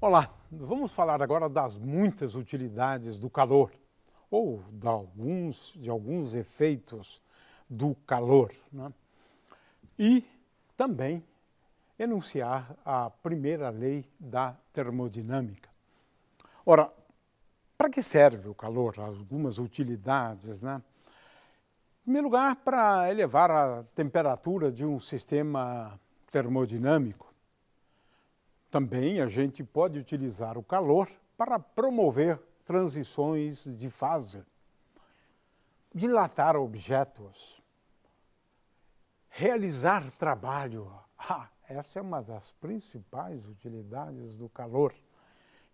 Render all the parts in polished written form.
Olá, vamos falar agora das muitas utilidades do calor, ou de alguns efeitos do calor, né? E também enunciar a primeira lei da termodinâmica. Ora, para que serve o calor? Algumas utilidades, né? Em primeiro lugar, para elevar a temperatura de um sistema termodinâmico. Também a gente pode utilizar o calor para promover transições de fase, dilatar objetos, realizar trabalho. Essa é uma das principais utilidades do calor.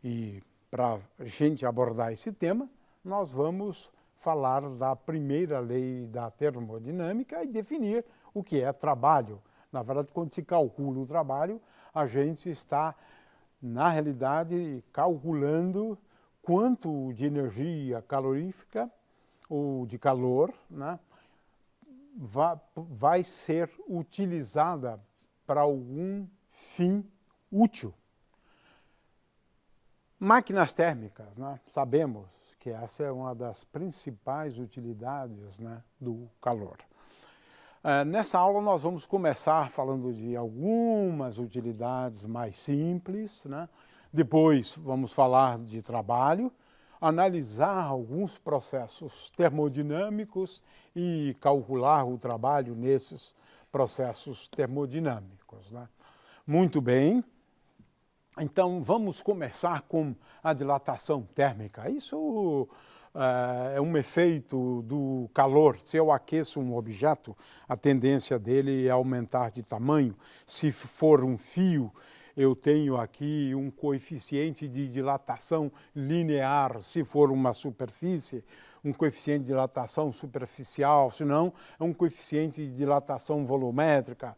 E para a gente abordar esse tema, nós vamos falar da primeira lei da termodinâmica e definir o que é trabalho. Na verdade, quando se calcula o trabalho, a gente está, na realidade, calculando quanto de calorífica ou de calor, né, vai ser utilizada para algum fim útil. Máquinas térmicas, né, sabemos que essa é uma das principais utilidades, né, do calor. Nessa aula nós vamos começar falando de algumas utilidades mais simples, né? Depois vamos falar de trabalho, analisar alguns processos termodinâmicos e calcular o trabalho nesses processos termodinâmicos, né? Muito bem, então vamos começar com a dilatação térmica. Isso é um efeito do calor. Se eu aqueço um objeto, a tendência dele é aumentar de tamanho. Se for um fio, eu tenho aqui um coeficiente de dilatação linear. Se for uma superfície, um coeficiente de dilatação superficial. Se não, é um coeficiente de dilatação volumétrica.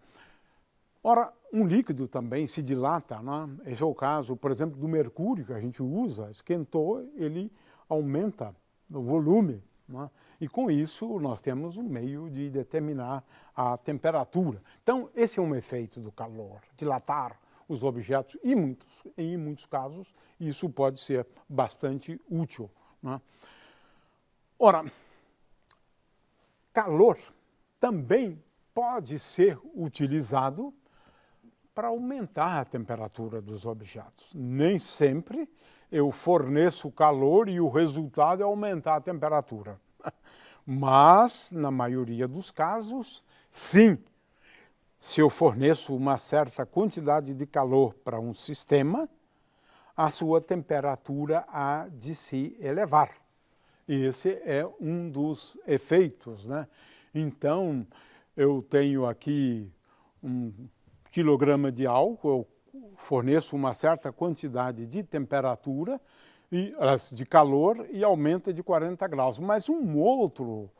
Ora, um líquido também se dilata, né? Esse é o caso, por exemplo, do mercúrio que a gente usa. Esquentou, ele aumenta o volume, né? E com isso nós temos um meio de determinar a temperatura. Então, esse é um efeito do calor, dilatar os objetos e em muitos casos isso pode ser bastante útil, né? Ora, calor também pode ser utilizado para aumentar a temperatura dos objetos. Nem sempre eu forneço calor e o resultado é aumentar a temperatura. Mas, na maioria dos casos, sim. Se eu forneço uma certa quantidade de calor para um sistema, a sua temperatura há de se elevar. Esse é um dos efeitos, né? Então, eu tenho aqui um quilograma de álcool, eu forneço uma certa quantidade de temperatura, de calor, e aumenta de 40 graus. Mas um outro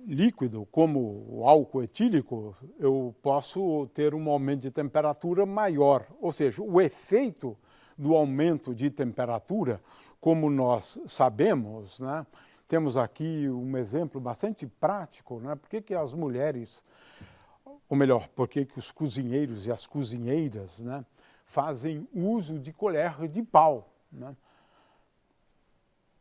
líquido, como o álcool etílico, eu posso ter um aumento de temperatura maior. Ou seja, o efeito do aumento de temperatura, como nós sabemos, né? Temos aqui um exemplo bastante prático, né? Por que as mulheres, ou melhor, por que os cozinheiros e as cozinheiras, né, fazem uso de colher de pau, né?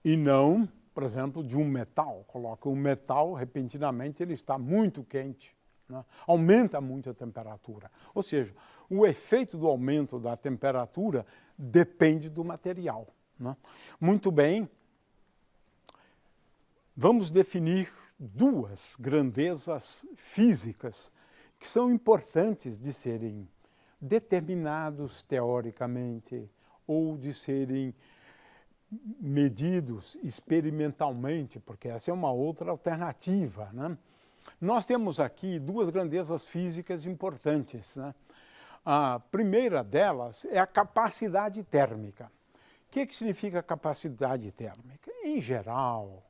E não, por exemplo, de um metal. Coloca um metal, repentinamente ele está muito quente, né? Aumenta muito a temperatura. Ou seja, o efeito do aumento da temperatura depende do material, né? Muito bem, vamos definir duas grandezas físicas que são importantes de serem determinados teoricamente ou de serem medidos experimentalmente, porque essa é uma outra alternativa, né? Nós temos aqui duas grandezas físicas importantes, né? A primeira delas é a capacidade térmica. O que significa capacidade térmica? Em geral,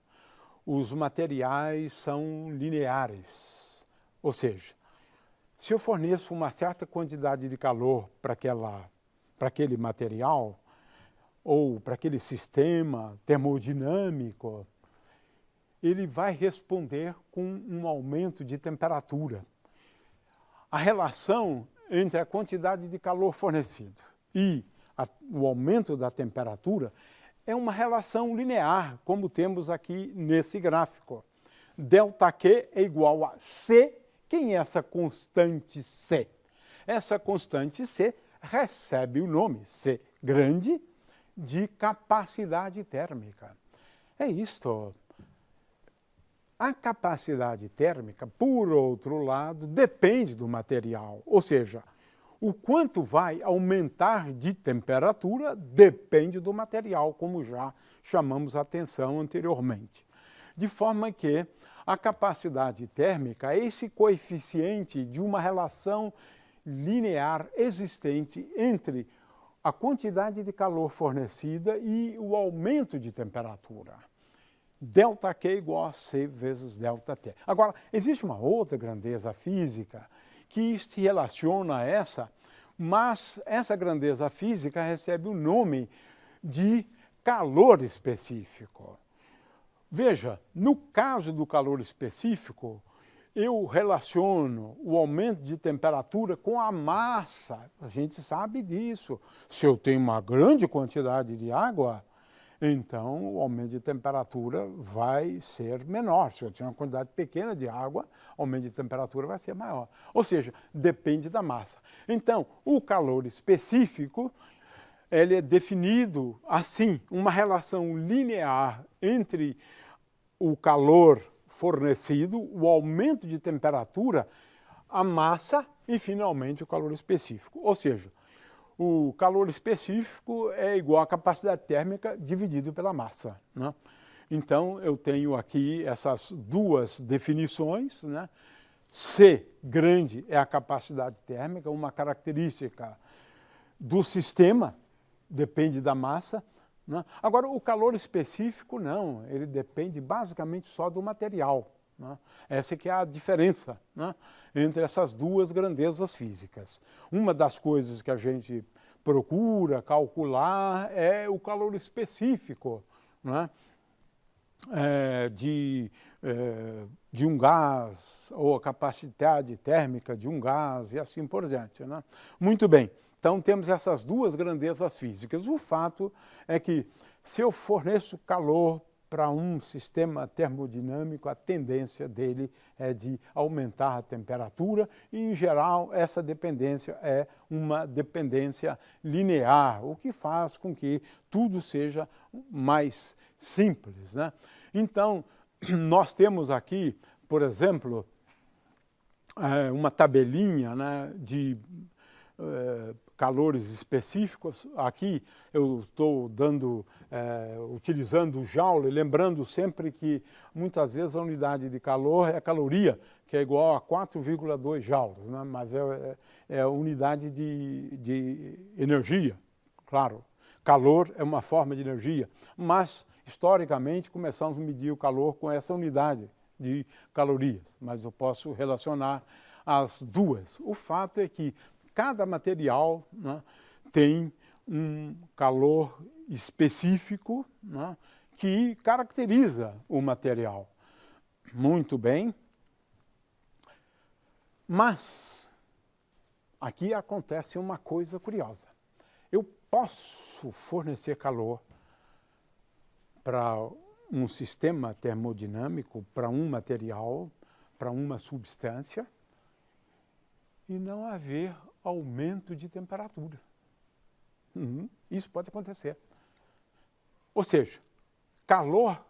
os materiais são lineares, ou seja, se eu forneço uma certa quantidade de calor para aquele material ou para aquele sistema termodinâmico, ele vai responder com um aumento de temperatura. A relação entre a quantidade de calor fornecido e o aumento da temperatura, é uma relação linear, como temos aqui nesse gráfico. ΔQ é igual a C. Quem é essa constante C? Essa constante C recebe o nome C grande de capacidade térmica. É isto. A capacidade térmica, por outro lado, depende do material, ou seja, o quanto vai aumentar de temperatura depende do material, como já chamamos a atenção anteriormente. De forma que a capacidade térmica é esse coeficiente de uma relação linear existente entre a quantidade de calor fornecida e o aumento de temperatura. ΔQ é igual a C vezes ΔT. Agora, existe uma outra grandeza física que se relaciona a essa, mas essa grandeza física recebe o nome de calor específico. Veja, no caso do calor específico, eu relaciono o aumento de temperatura com a massa. A gente sabe disso. Se eu tenho uma grande quantidade de água, então o aumento de temperatura vai ser menor. Se eu tenho uma quantidade pequena de água, o aumento de temperatura vai ser maior. Ou seja, depende da massa. Então, o calor específico, ele é definido assim, uma relação linear entre o calor fornecido, o aumento de temperatura, a massa e, finalmente, o calor específico. Ou seja, o calor específico é igual à capacidade térmica dividido pela massa, né? Então, eu tenho aqui essas duas definições, né? C grande é a capacidade térmica, uma característica do sistema, depende da massa, né? Agora, o calor específico não, ele depende basicamente só do material, né? Essa que é a diferença, né, entre essas duas grandezas físicas. Uma das coisas que a gente procura calcular é o calor específico, né, de um gás, ou a capacidade térmica de um gás e assim por diante, né? Muito bem. Então, temos essas duas grandezas físicas. O fato é que, se eu forneço calor para um sistema termodinâmico, a tendência dele é de aumentar a temperatura e, em geral, essa dependência é uma dependência linear, o que faz com que tudo seja mais simples, né? Então, nós temos aqui, por exemplo, uma tabelinha, né, de calores específicos. Aqui eu estou utilizando o joule, lembrando sempre que muitas vezes a unidade de calor é a caloria, que é igual a 4,2 joules, né? Mas é a unidade de energia, claro. Calor é uma forma de energia, mas historicamente começamos a medir o calor com essa unidade de calorias, mas eu posso relacionar as duas. O fato é que cada material, né, tem um calor específico, né, que caracteriza o material. Muito bem. Mas aqui acontece uma coisa curiosa. Eu posso fornecer calor para um sistema termodinâmico, para um material, para uma substância, e não haver aumento de temperatura. Isso pode acontecer. Ou seja, calor,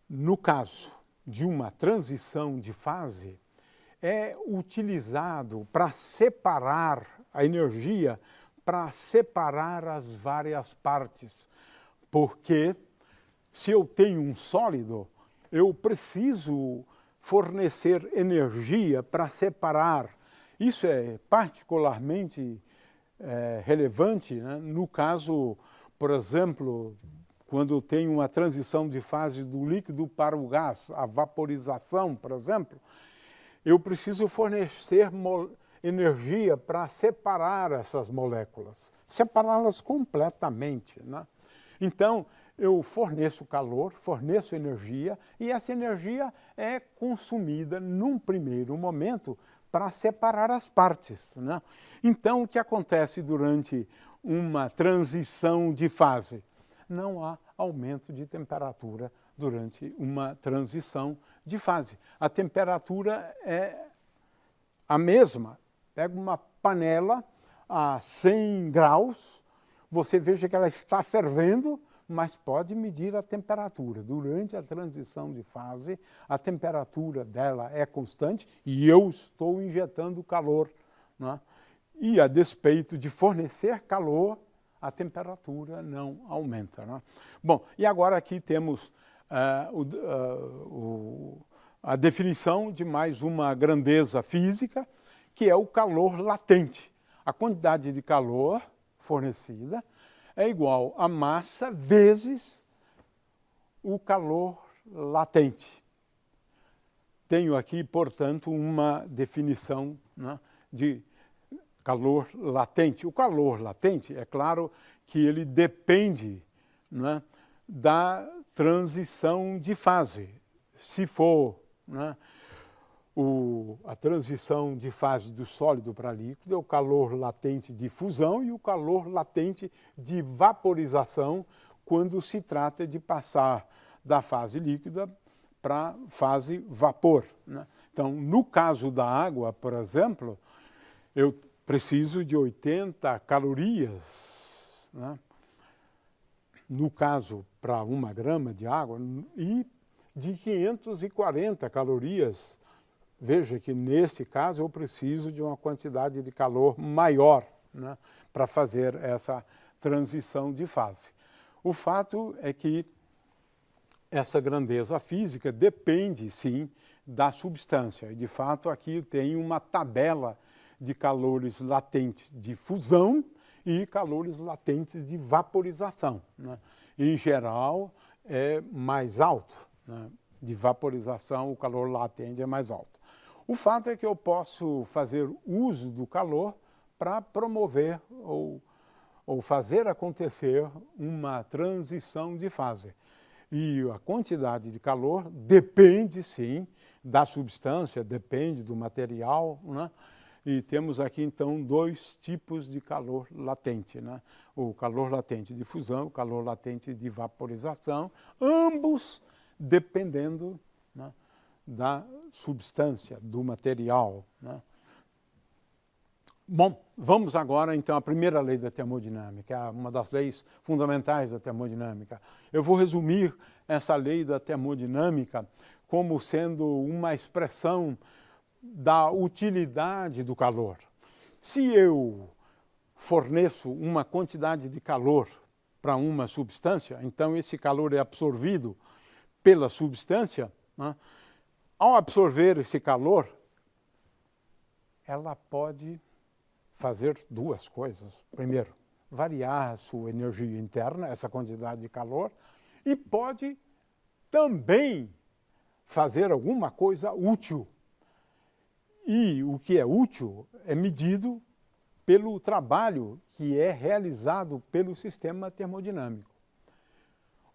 no caso de uma transição de fase, é utilizado para separar a energia, para separar as várias partes. Porque se eu tenho um sólido, eu preciso fornecer energia para separar. Isso é particularmente relevante, né, no caso, por exemplo, quando eu tenho uma transição de fase do líquido para o gás, a vaporização, por exemplo, eu preciso fornecer energia para separar essas moléculas, separá-las completamente, né? Então, eu forneço calor, forneço energia, e essa energia é consumida num primeiro momento para separar as partes, né? Então, o que acontece durante uma transição de fase. Não há aumento de temperatura durante uma transição de fase. A temperatura é a mesma. Pega uma panela a 100 graus, você veja que ela está fervendo, mas pode medir a temperatura. Durante a transição de fase, a temperatura dela é constante e eu estou injetando calor, né? E a despeito de fornecer calor, a temperatura não aumenta, né? Bom, e agora aqui temos a definição de mais uma grandeza física, que é o calor latente. A quantidade de calor fornecida é igual a massa vezes o calor latente. Tenho aqui, portanto, uma definição, né, de calor latente. O calor latente, é claro que ele depende, né, da transição de fase. Se for, né, a transição de fase do sólido para líquido, é o calor latente de fusão e o calor latente de vaporização, quando se trata de passar da fase líquida para a fase vapor, né? Então, no caso da água, por exemplo, eu preciso de 80 calorias, né? No caso, para 1 grama de água, e de 540 calorias. Veja que, nesse caso, eu preciso de uma quantidade de calor maior, né, para fazer essa transição de fase. O fato é que essa grandeza física depende, sim, da substância. E, de fato, aqui eu tenho uma tabela de calores latentes de fusão e calores latentes de vaporização, né? Em geral, é mais alto, né? De vaporização, o calor latente é mais alto. O fato é que eu posso fazer uso do calor para promover ou fazer acontecer uma transição de fase. E a quantidade de calor depende, sim, da substância, depende do material, né? E temos aqui, então, 2 tipos de calor latente, né? O calor latente de fusão, o calor latente de vaporização, ambos dependendo, né, da substância, do material, né? Bom, vamos agora, então, à primeira lei da termodinâmica, uma das leis fundamentais da termodinâmica. Eu vou resumir essa lei da termodinâmica como sendo uma expressão da utilidade do calor. Se eu forneço uma quantidade de calor para uma substância, então esse calor é absorvido pela substância, né? Ao absorver esse calor, ela pode fazer 2 coisas. Primeiro, variar a sua energia interna, essa quantidade de calor, e pode também fazer alguma coisa útil. E o que é útil é medido pelo trabalho que é realizado pelo sistema termodinâmico.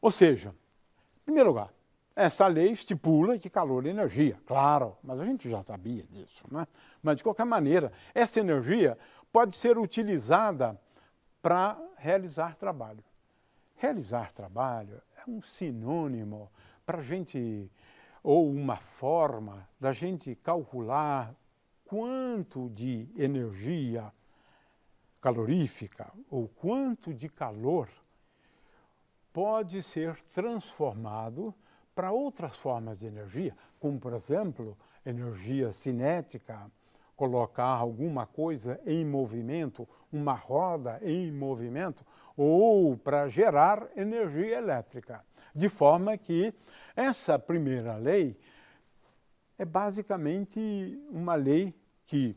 Ou seja, em primeiro lugar, essa lei estipula que calor é energia, claro, mas a gente já sabia disso, né? Mas, de qualquer maneira, essa energia pode ser utilizada para realizar trabalho. Realizar trabalho é um sinônimo para a gente, ou uma forma da gente calcular quanto de energia calorífica ou quanto de calor pode ser transformado para outras formas de energia, como, por exemplo, energia cinética, colocar alguma coisa em movimento, uma roda em movimento, ou para gerar energia elétrica. De forma que essa primeira lei é basicamente uma lei que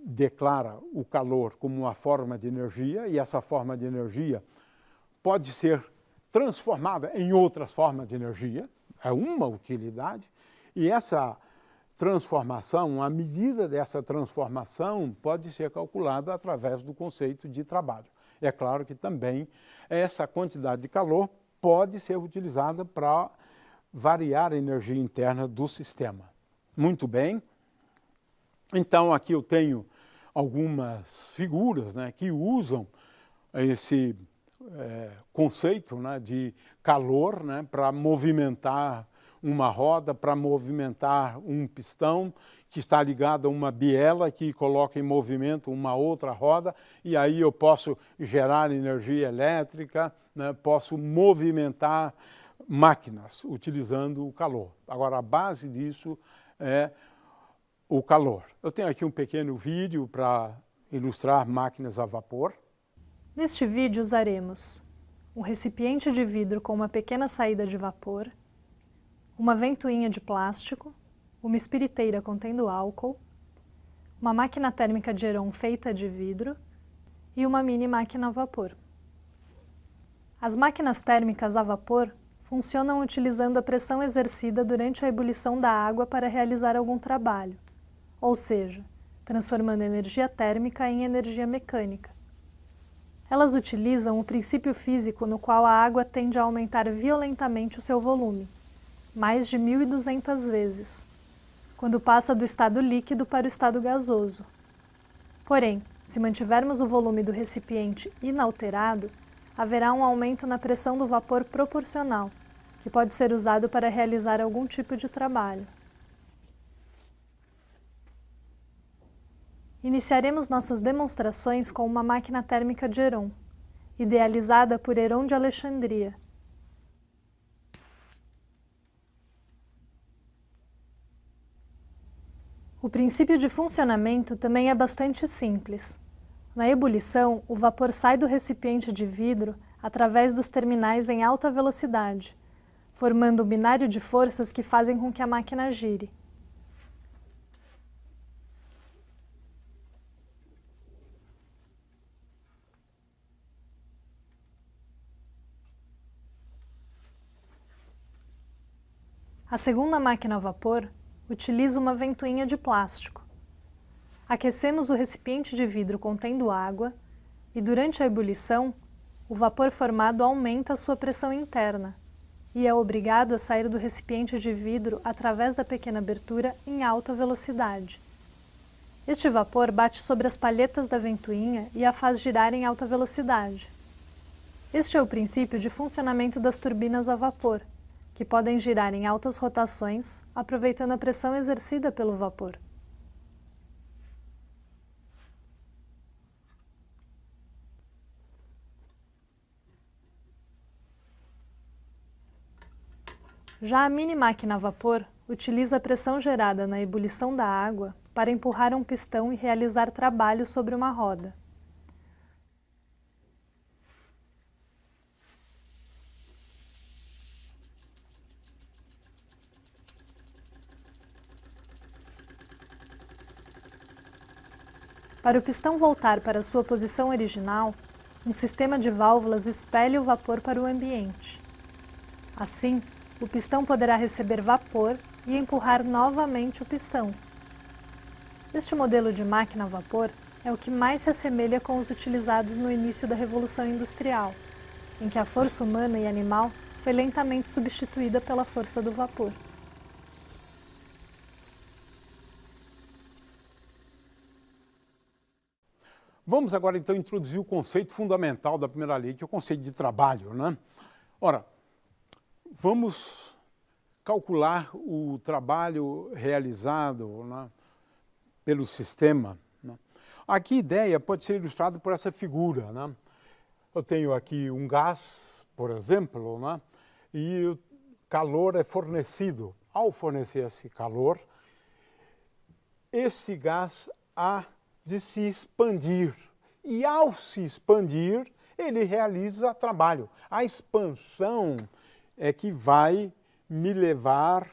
declara o calor como uma forma de energia, e essa forma de energia pode ser transformada em outras formas de energia, é uma utilidade, e essa transformação, a medida dessa transformação pode ser calculada através do conceito de trabalho. É claro que também essa quantidade de calor pode ser utilizada para variar a energia interna do sistema. Muito bem. Então, aqui eu tenho algumas figuras, né, que usam esse conceito, né, de calor, né, para movimentar uma roda, para movimentar um pistão que está ligado a uma biela que coloca em movimento uma outra roda, e aí eu posso gerar energia elétrica, né, posso movimentar máquinas utilizando o calor. Agora, a base disso é o calor. Eu tenho aqui um pequeno vídeo para ilustrar máquinas a vapor. Neste vídeo usaremos um recipiente de vidro com uma pequena saída de vapor, uma ventoinha de plástico, uma espiriteira contendo álcool, uma máquina térmica de Heron feita de vidro e uma mini máquina a vapor. As máquinas térmicas a vapor funcionam utilizando a pressão exercida durante a ebulição da água para realizar algum trabalho, ou seja, transformando energia térmica em energia mecânica. Elas utilizam o princípio físico no qual a água tende a aumentar violentamente o seu volume, mais de 1.200 vezes, quando passa do estado líquido para o estado gasoso. Porém, se mantivermos o volume do recipiente inalterado, haverá um aumento na pressão do vapor proporcional, que pode ser usado para realizar algum tipo de trabalho. Iniciaremos nossas demonstrações com uma máquina térmica de Heron, idealizada por Heron de Alexandria. O princípio de funcionamento também é bastante simples. Na ebulição, o vapor sai do recipiente de vidro através dos terminais em alta velocidade, formando um binário de forças que fazem com que a máquina gire. A segunda máquina a vapor utiliza uma ventoinha de plástico. Aquecemos o recipiente de vidro contendo água e, durante a ebulição, o vapor formado aumenta a sua pressão interna e é obrigado a sair do recipiente de vidro através da pequena abertura em alta velocidade. Este vapor bate sobre as palhetas da ventoinha e a faz girar em alta velocidade. Este é o princípio de funcionamento das turbinas a vapor, que podem girar em altas rotações, aproveitando a pressão exercida pelo vapor. Já a mini máquina a vapor utiliza a pressão gerada na ebulição da água para empurrar um pistão e realizar trabalho sobre uma roda. Para o pistão voltar para sua posição original, um sistema de válvulas expele o vapor para o ambiente. Assim, o pistão poderá receber vapor e empurrar novamente o pistão. Este modelo de máquina a vapor é o que mais se assemelha com os utilizados no início da Revolução Industrial, em que a força humana e animal foi lentamente substituída pela força do vapor. Vamos agora então introduzir o conceito fundamental da primeira lei, que é o conceito de trabalho, né? Ora, vamos calcular o trabalho realizado, né, pelo sistema, né? Aqui a ideia pode ser ilustrada por essa figura, né? Eu tenho aqui um gás, por exemplo, né, e o calor é fornecido. Ao fornecer esse calor, esse gás há de se expandir, e ao se expandir, ele realiza trabalho. A expansão é que vai me levar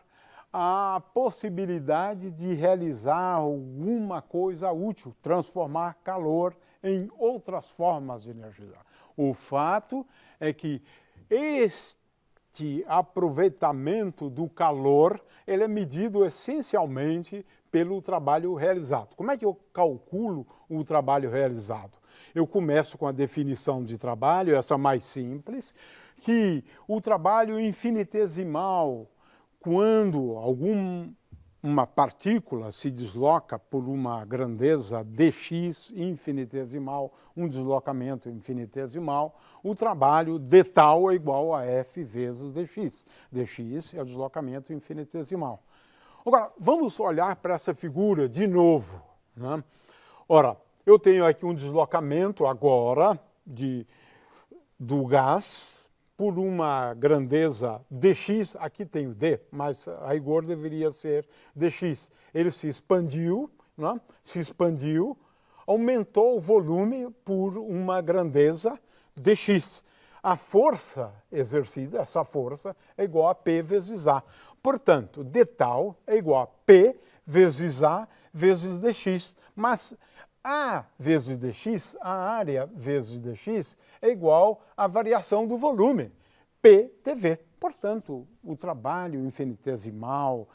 à possibilidade de realizar alguma coisa útil, transformar calor em outras formas de energia. O fato é que este aproveitamento do calor, ele é medido essencialmente pelo trabalho realizado. Como é que eu calculo o trabalho realizado? Eu começo com a definição de trabalho, essa mais simples, que o trabalho infinitesimal, quando algum uma partícula se desloca por uma grandeza dx infinitesimal, um deslocamento infinitesimal, o trabalho d tal é igual a f vezes dx. dx é o deslocamento infinitesimal. Agora, vamos olhar para essa figura de novo, né? Ora, eu tenho aqui um deslocamento agora do gás por uma grandeza dx, aqui tem o d, mas a rigor deveria ser dx. Ele se expandiu, né? Aumentou o volume por uma grandeza dx. A força exercida, essa força, é igual a P vezes A. Portanto, d tal é igual a P vezes A vezes dx. Mas A vezes dx, a área vezes dx, é igual à variação do volume, PdV. Portanto, o trabalho infinitesimal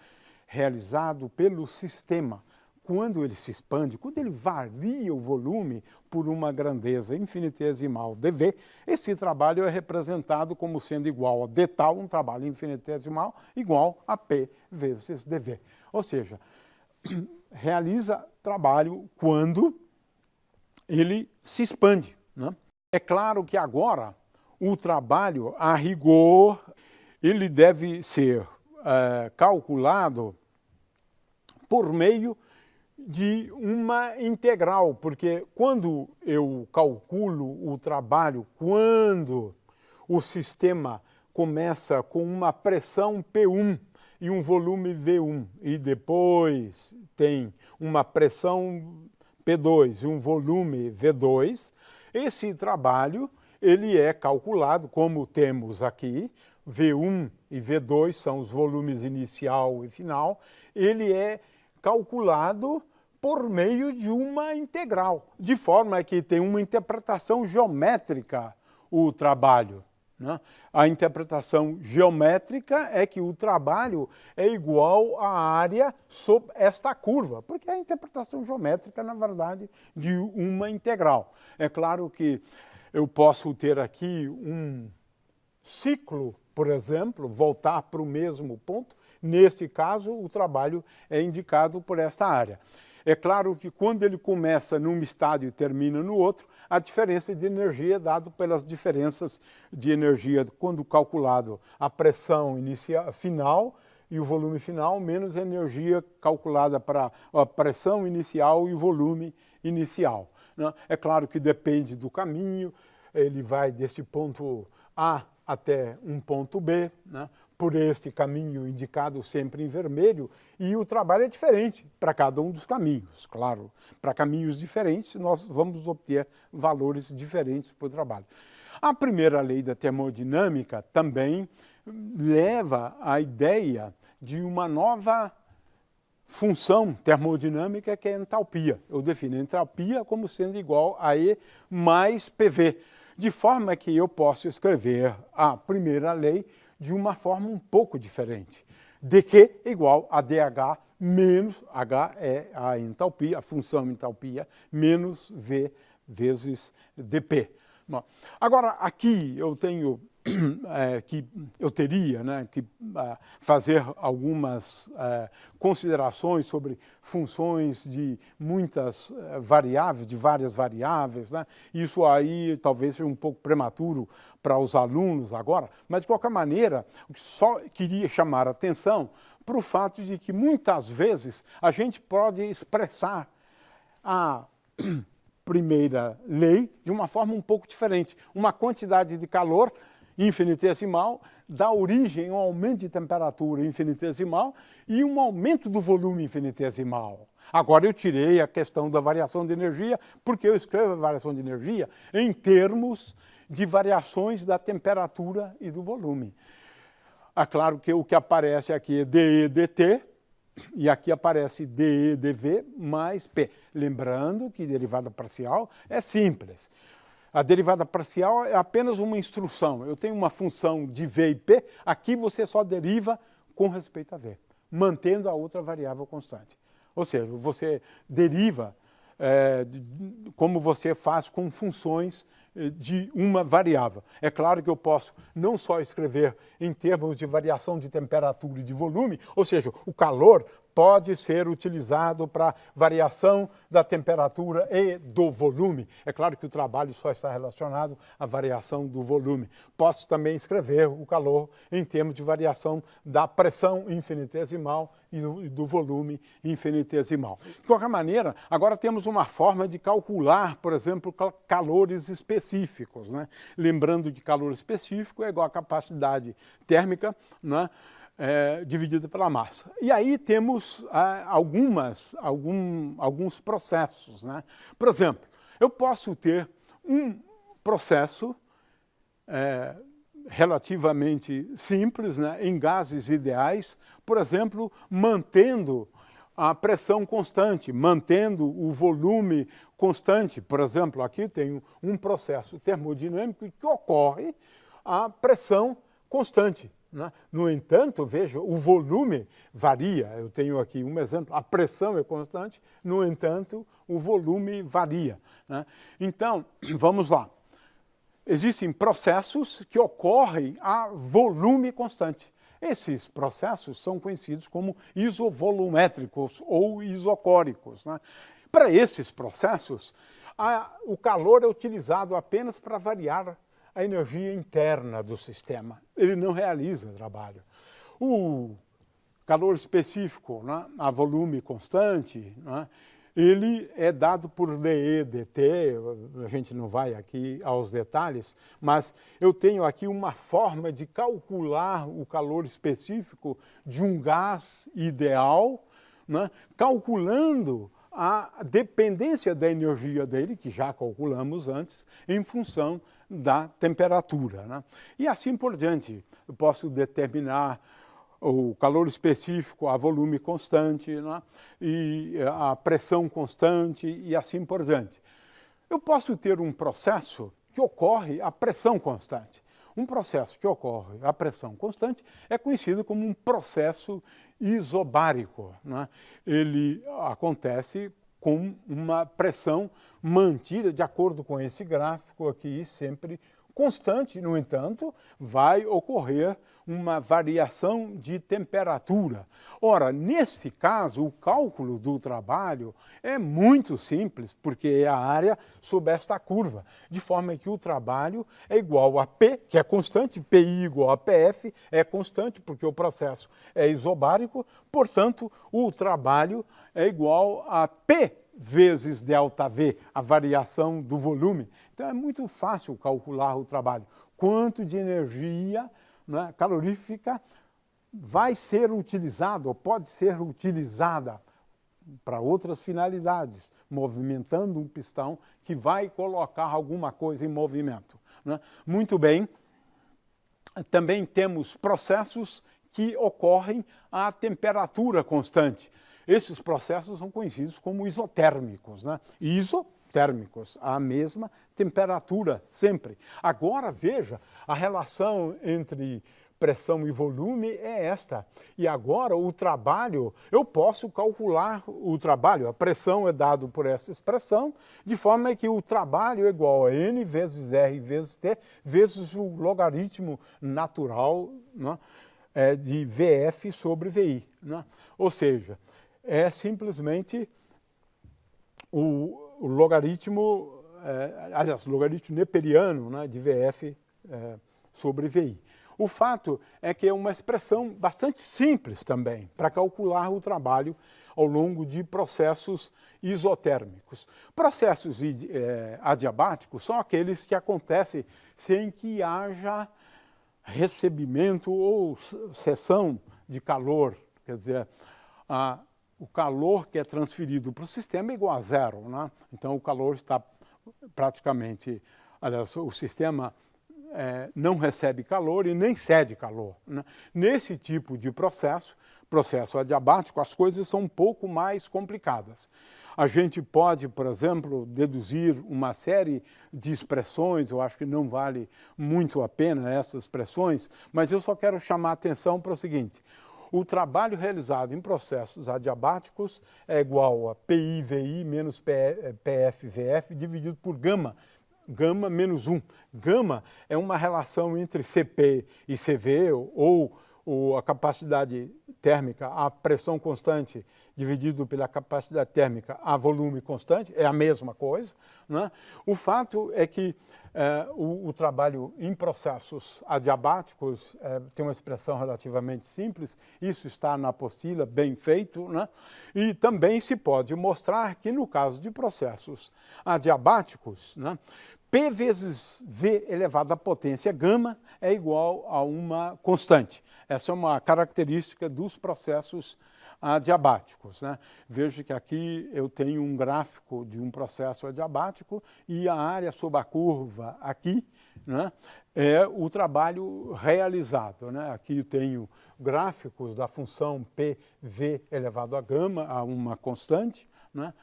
realizado pelo sistema, quando ele se expande, quando ele varia o volume por uma grandeza infinitesimal dV, esse trabalho é representado como sendo igual a d tal, um trabalho infinitesimal, igual a P vezes dV. Ou seja, realiza trabalho quando ele se expande, né? É claro que agora o trabalho, a rigor, ele deve ser calculado por meio de uma integral, porque quando eu calculo o trabalho, quando o sistema começa com uma pressão P1 e um volume V1, e depois tem uma pressão P2 e um volume V2, esse trabalho ele é calculado, como temos aqui, V1 e V2 são os volumes inicial e final, ele é calculado por meio de uma integral, de forma que tem uma interpretação geométrica o trabalho, né? A interpretação geométrica é que o trabalho é igual à área sob esta curva, porque é a interpretação geométrica, na verdade, de uma integral. É claro que eu posso ter aqui um ciclo, por exemplo, voltar para o mesmo ponto. Nesse caso, o trabalho é indicado por esta área. É claro que quando ele começa num estádio e termina no outro, a diferença de energia é dada pelas diferenças de energia quando calculado a pressão inicial, final e o volume final, menos a energia calculada para a pressão inicial e o volume inicial, né? É claro que depende do caminho, ele vai desse ponto A até um ponto B, né? Por este caminho indicado sempre em vermelho, e o trabalho é diferente para cada um dos caminhos. Claro, para caminhos diferentes nós vamos obter valores diferentes para o trabalho. A primeira lei da termodinâmica também leva à ideia de uma nova função termodinâmica, que é a entalpia. Eu defino a entalpia como sendo igual a E mais PV, de forma que eu posso escrever a primeira lei de uma forma um pouco diferente. dQ igual a dH menos, H é a entalpia, a função entalpia, menos V vezes dP. Bom, agora, aqui eu tenho teria, né, que fazer algumas considerações sobre funções de muitas variáveis, de várias variáveis, né? Isso aí talvez seja um pouco prematuro para os alunos agora, mas de qualquer maneira, só queria chamar a atenção para o fato de que muitas vezes a gente pode expressar a primeira lei de uma forma um pouco diferente. Uma quantidade de calor infinitesimal dá origem a um aumento de temperatura infinitesimal e um aumento do volume infinitesimal. Agora eu tirei a questão da variação de energia, porque eu escrevo a variação de energia em termos de variações da temperatura e do volume. É claro que o que aparece aqui é dE, dt, e aqui aparece dE, dV mais P. Lembrando que derivada parcial é simples. A derivada parcial é apenas uma instrução. Eu tenho uma função de V e P, aqui você só deriva com respeito a V, mantendo a outra variável constante. Ou seja, você deriva como você faz com funções de uma variável. É claro que eu posso não só escrever em termos de variação de temperatura e de volume, ou seja, o calor pode ser utilizado para variação da temperatura e do volume. É claro que o trabalho só está relacionado à variação do volume. Posso também escrever o calor em termos de variação da pressão infinitesimal e do volume infinitesimal. De qualquer maneira, agora temos uma forma de calcular, por exemplo, calores específicos, né? Lembrando que calor específico é igual a capacidade térmica, né? Dividida pela massa. E aí temos alguns processos, né? Por exemplo, eu posso ter um processo relativamente simples, né, em gases ideais, por exemplo, mantendo a pressão constante, mantendo o volume constante. Por exemplo, aqui tem um processo termodinâmico que ocorre a pressão constante, né? No entanto, veja, o volume varia. Eu tenho aqui um exemplo, a pressão é constante, no entanto, o volume varia, né? Então, vamos lá. Existem processos que ocorrem a volume constante. Esses processos são conhecidos como isovolumétricos ou isocóricos, né? Para esses processos, o calor é utilizado apenas para variar a energia interna do sistema. Ele não realiza trabalho. O calor específico, né, a volume constante, né, ele é dado por dE, dt, a gente não vai aqui aos detalhes, mas eu tenho aqui uma forma de calcular o calor específico de um gás ideal, né, calculando a dependência da energia dele, que já calculamos antes, em função da temperatura, né? E assim por diante. Eu posso determinar o calor específico, a volume constante, né? E a pressão constante e assim por diante. Eu posso ter um processo que ocorre a pressão constante. Um processo que ocorre a pressão constante é conhecido como um processo isobárico, né? Ele acontece com uma pressão mantida, de acordo com esse gráfico aqui, sempre constante. No entanto, vai ocorrer uma variação de temperatura. Ora, nesse caso, o cálculo do trabalho é muito simples, porque é a área sob esta curva, de forma que o trabalho é igual a P, que é constante, PI igual a PF, é constante, porque o processo é isobárico, portanto, o trabalho é igual a P vezes ΔV, a variação do volume. Então é muito fácil calcular o trabalho. Quanto de energia, né, calorífica vai ser utilizado ou pode ser utilizada para outras finalidades, movimentando um pistão que vai colocar alguma coisa em movimento, né? Muito bem. Também temos processos que ocorrem a temperatura constante. Esses processos são conhecidos como isotérmicos, né? Isotérmicos, a mesma temperatura sempre. Agora veja, a relação entre pressão e volume é esta. E agora o trabalho, eu posso calcular o trabalho. A pressão é dado por essa expressão, de forma que o trabalho é igual a N vezes R vezes T, vezes o logaritmo natural, né, de VF sobre VI, né? Ou seja, é simplesmente o logaritmo, aliás, o logaritmo neperiano, né, de VF sobre VI. O fato é que é uma expressão bastante simples também para calcular o trabalho ao longo de processos isotérmicos. Processos adiabáticos são aqueles que acontecem sem que haja recebimento ou cessão de calor, quer dizer, o calor que é transferido para o sistema é igual a zero, né? Então o calor está praticamente, aliás, o sistema não recebe calor e nem cede calor, né? Nesse tipo de processo adiabático, as coisas são um pouco mais complicadas. A gente pode, por exemplo, deduzir uma série de expressões, eu acho que não vale muito a pena essas expressões, mas eu só quero chamar a atenção para o seguinte: o trabalho realizado em processos adiabáticos é igual a PI-VI menos PF-VF dividido por gama menos 1. Gama é uma relação entre CP e CV, ou a capacidade térmica a pressão constante dividido pela capacidade térmica a volume constante, é a mesma coisa, né? O fato é que o trabalho em processos adiabáticos tem uma expressão relativamente simples, isso está na apostila, bem feito, né? E também se pode mostrar que no caso de processos adiabáticos, né, P vezes V elevado à potência gama é igual a uma constante. Essa é uma característica dos processos adiabáticos, né? Veja que aqui eu tenho um gráfico de um processo adiabático e a área sob a curva aqui, né, é o trabalho realizado, né? Aqui eu tenho gráficos da função PV elevado a gama, a uma constante, né?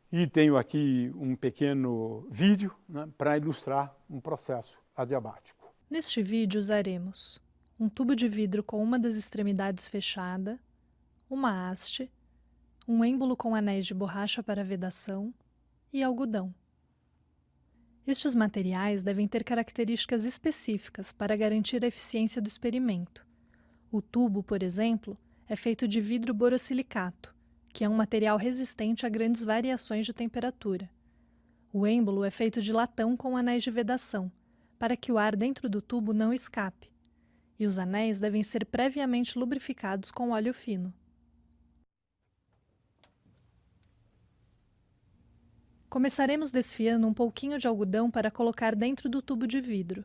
E tenho aqui um pequeno vídeo, né, para ilustrar um processo adiabático. Neste vídeo usaremos um tubo de vidro com uma das extremidades fechada, uma haste, um êmbolo com anéis de borracha para vedação e algodão. Estes materiais devem ter características específicas para garantir a eficiência do experimento. O tubo, por exemplo, é feito de vidro borosilicato, que é um material resistente a grandes variações de temperatura. O êmbolo é feito de latão com anéis de vedação, para que o ar dentro do tubo não escape, e os anéis devem ser previamente lubrificados com óleo fino. Começaremos desfiando um pouquinho de algodão para colocar dentro do tubo de vidro.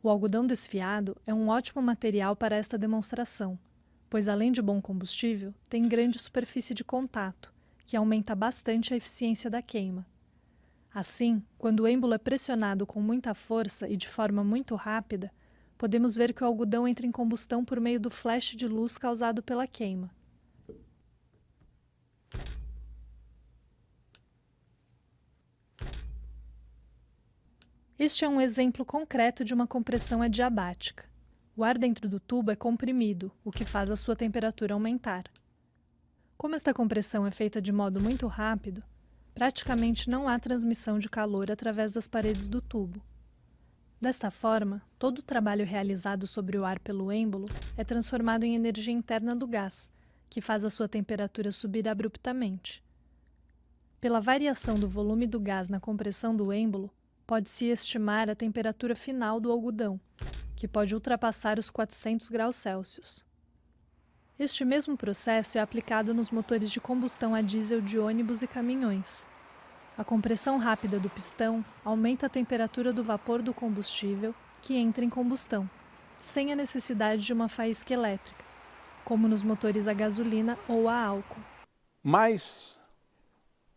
O algodão desfiado é um ótimo material para esta demonstração, pois além de bom combustível, tem grande superfície de contato, que aumenta bastante a eficiência da queima. Assim, quando o êmbolo é pressionado com muita força e de forma muito rápida, podemos ver que o algodão entra em combustão por meio do flash de luz causado pela queima. Este é um exemplo concreto de uma compressão adiabática. O ar dentro do tubo é comprimido, o que faz a sua temperatura aumentar. Como esta compressão é feita de modo muito rápido, praticamente não há transmissão de calor através das paredes do tubo. Desta forma, todo o trabalho realizado sobre o ar pelo êmbolo é transformado em energia interna do gás, que faz a sua temperatura subir abruptamente. Pela variação do volume do gás na compressão do êmbolo, pode-se estimar a temperatura final do algodão, que pode ultrapassar os 400 graus Celsius. Este mesmo processo é aplicado nos motores de combustão a diesel de ônibus e caminhões. A compressão rápida do pistão aumenta a temperatura do vapor do combustível que entra em combustão, sem a necessidade de uma faísca elétrica, como nos motores a gasolina ou a álcool. Mas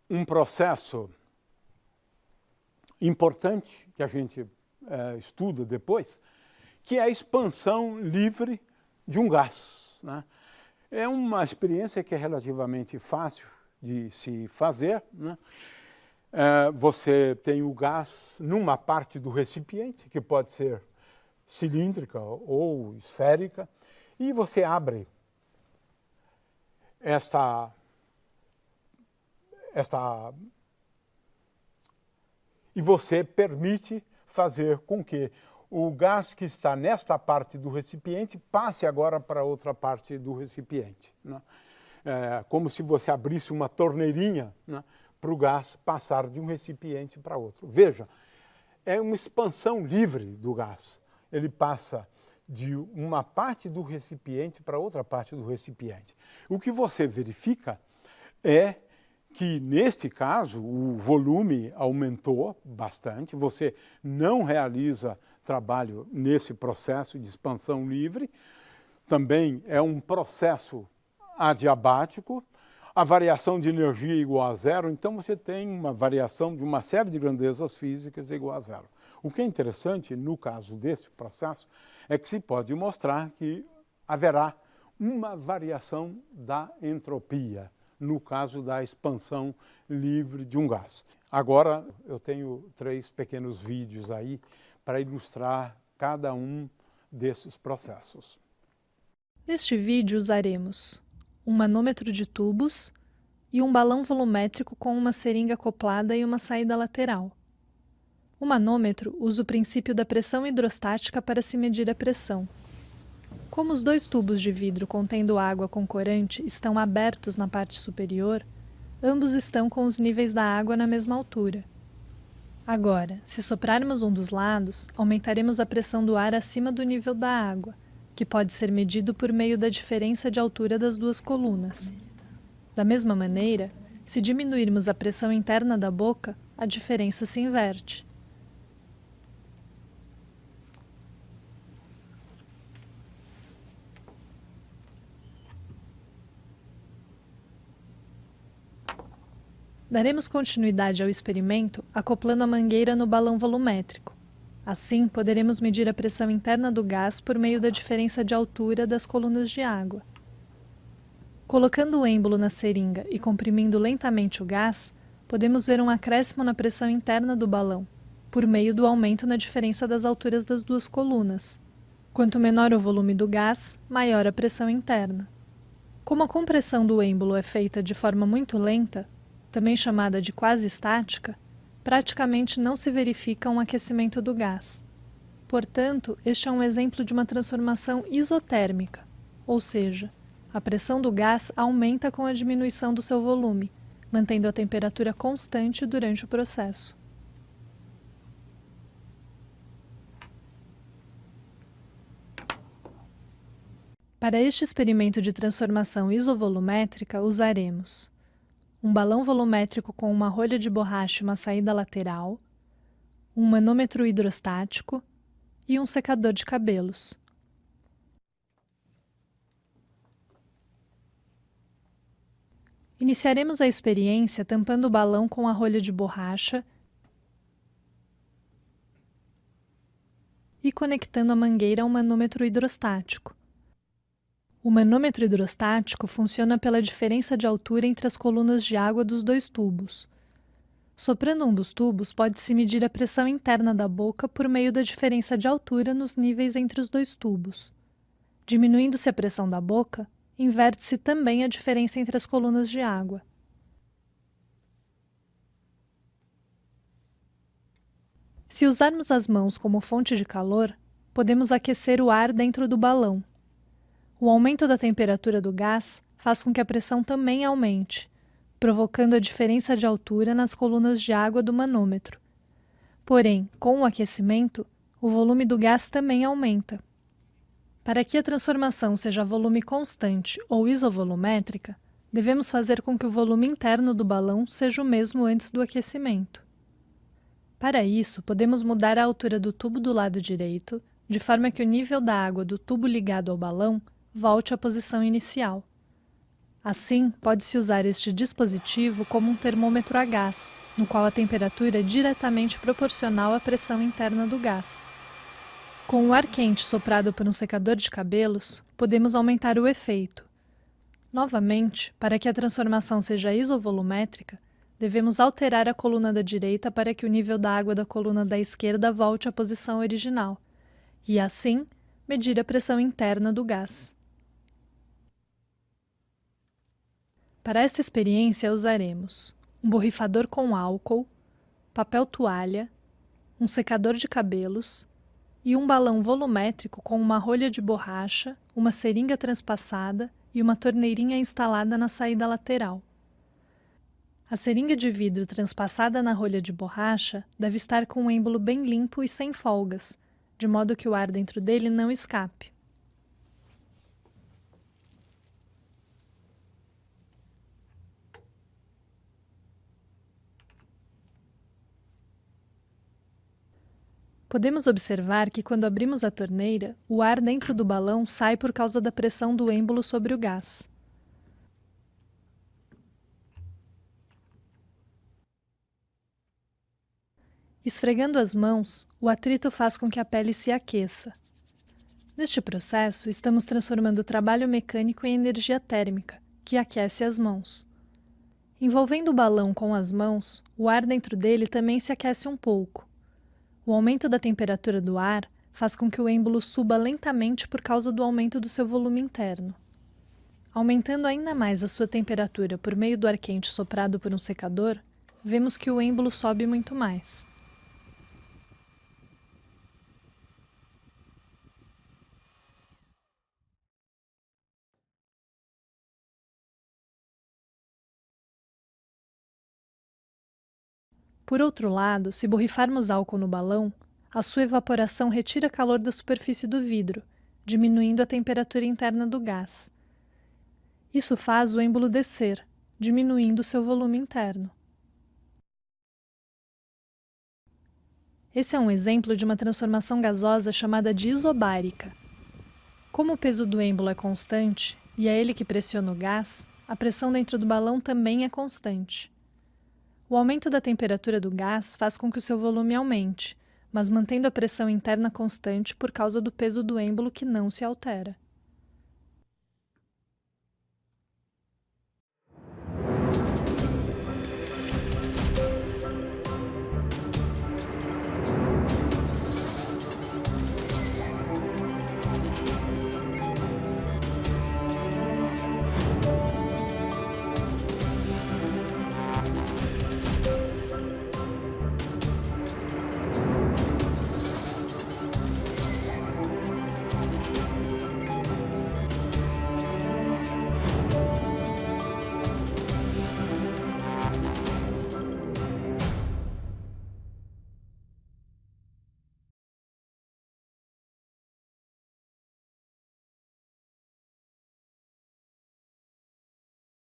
um processo importante que a gente estuda depois, que é a expansão livre de um gás, né? É uma experiência que é relativamente fácil de se fazer, né? Você tem o gás numa parte do recipiente, que pode ser cilíndrica ou esférica, e você abre e você permite fazer com que o gás que está nesta parte do recipiente passe agora para outra parte do recipiente, né? Como se você abrisse uma torneirinha, né, para o gás passar de um recipiente para outro. Veja, é uma expansão livre do gás. Ele passa de uma parte do recipiente para outra parte do recipiente. O que você verifica é que, neste caso, o volume aumentou bastante, você não realiza trabalho nesse processo de expansão livre, também é um processo adiabático, a variação de energia é igual a zero, então você tem uma variação de uma série de grandezas físicas igual a zero. O que é interessante, no caso desse processo, é que se pode mostrar que haverá uma variação da entropia, no caso da expansão livre de um gás. Agora, eu tenho 3 pequenos vídeos aí para ilustrar cada um desses processos. Neste vídeo usaremos um manômetro de tubos e um balão volumétrico com uma seringa acoplada e uma saída lateral. O manômetro usa o princípio da pressão hidrostática para se medir a pressão. Como os dois tubos de vidro contendo água com corante estão abertos na parte superior, ambos estão com os níveis da água na mesma altura. Agora, se soprarmos um dos lados, aumentaremos a pressão do ar acima do nível da água, que pode ser medido por meio da diferença de altura das duas colunas. Da mesma maneira, se diminuirmos a pressão interna da boca, a diferença se inverte. Daremos continuidade ao experimento acoplando a mangueira no balão volumétrico. Assim, poderemos medir a pressão interna do gás por meio da diferença de altura das colunas de água. Colocando o êmbolo na seringa e comprimindo lentamente o gás, podemos ver um acréscimo na pressão interna do balão, por meio do aumento na diferença das alturas das duas colunas. Quanto menor o volume do gás, maior a pressão interna. Como a compressão do êmbolo é feita de forma muito lenta, também chamada de quase estática, praticamente não se verifica um aquecimento do gás. Portanto, este é um exemplo de uma transformação isotérmica, ou seja, a pressão do gás aumenta com a diminuição do seu volume, mantendo a temperatura constante durante o processo. Para este experimento de transformação isovolumétrica, usaremos um balão volumétrico com uma rolha de borracha e uma saída lateral, um manômetro hidrostático e um secador de cabelos. Iniciaremos a experiência tampando o balão com a rolha de borracha e conectando a mangueira a um manômetro hidrostático. O manômetro hidrostático funciona pela diferença de altura entre as colunas de água dos dois tubos. Soprando um dos tubos, pode-se medir a pressão interna da boca por meio da diferença de altura nos níveis entre os dois tubos. Diminuindo-se a pressão da boca, inverte-se também a diferença entre as colunas de água. Se usarmos as mãos como fonte de calor, podemos aquecer o ar dentro do balão. O aumento da temperatura do gás faz com que a pressão também aumente, provocando a diferença de altura nas colunas de água do manômetro. Porém, com o aquecimento, o volume do gás também aumenta. Para que a transformação seja volume constante ou isovolumétrica, devemos fazer com que o volume interno do balão seja o mesmo antes do aquecimento. Para isso, podemos mudar a altura do tubo do lado direito, de forma que o nível da água do tubo ligado ao balão volte à posição inicial. Assim, pode-se usar este dispositivo como um termômetro a gás, no qual a temperatura é diretamente proporcional à pressão interna do gás. Com o ar quente soprado por um secador de cabelos, podemos aumentar o efeito. Novamente, para que a transformação seja isovolumétrica, devemos alterar a coluna da direita para que o nível da água da coluna da esquerda volte à posição original, e assim, medir a pressão interna do gás. Para esta experiência, usaremos um borrifador com álcool, papel toalha, um secador de cabelos e um balão volumétrico com uma rolha de borracha, uma seringa transpassada e uma torneirinha instalada na saída lateral. A seringa de vidro transpassada na rolha de borracha deve estar com o êmbolo bem limpo e sem folgas, de modo que o ar dentro dele não escape. Podemos observar que quando abrimos a torneira, o ar dentro do balão sai por causa da pressão do êmbolo sobre o gás. Esfregando as mãos, o atrito faz com que a pele se aqueça. Neste processo, estamos transformando o trabalho mecânico em energia térmica, que aquece as mãos. Envolvendo o balão com as mãos, o ar dentro dele também se aquece um pouco. O aumento da temperatura do ar faz com que o êmbolo suba lentamente por causa do aumento do seu volume interno. Aumentando ainda mais a sua temperatura por meio do ar quente soprado por um secador, vemos que o êmbolo sobe muito mais. Por outro lado, se borrifarmos álcool no balão, a sua evaporação retira calor da superfície do vidro, diminuindo a temperatura interna do gás. Isso faz o êmbolo descer, diminuindo seu volume interno. Esse é um exemplo de uma transformação gasosa chamada de isobárica. Como o peso do êmbolo é constante, e é ele que pressiona o gás, a pressão dentro do balão também é constante. O aumento da temperatura do gás faz com que o seu volume aumente, mas mantendo a pressão interna constante por causa do peso do êmbolo que não se altera.